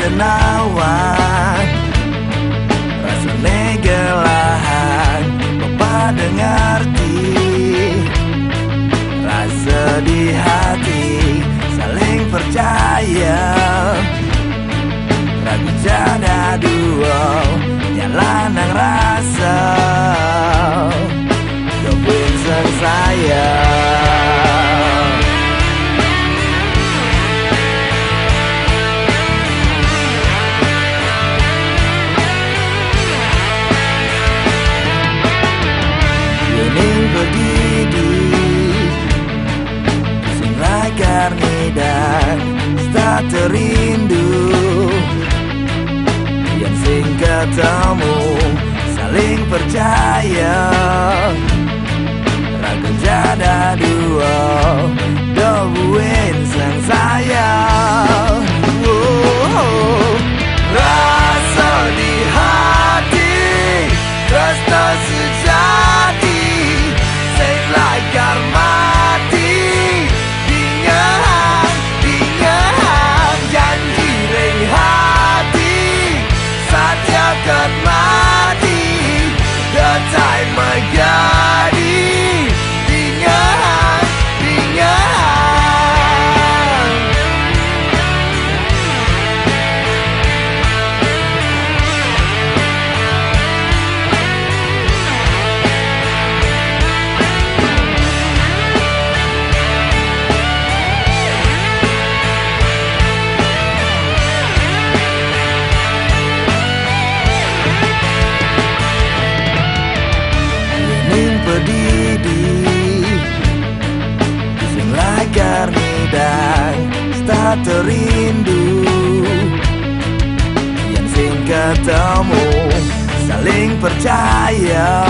kenawan rasane gelahan Bapak dengarti rasa di hati saling percaya ragu jada dua nyala nang rasa gabung sang sayang. Yening berdidi sing lagar dan tak terindu yang sing ketemu saling percaya ragu jada dua dobuin sang sayang. Rasa di hati rasa sejati sing lagar mati dingan janji ring hati saja kat mati datai menjadi dingan berdidi sing lagar dan tak terindu yang sing ketemu saling percaya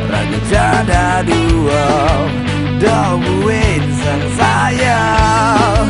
ragu jada dua dobuin sang sayang.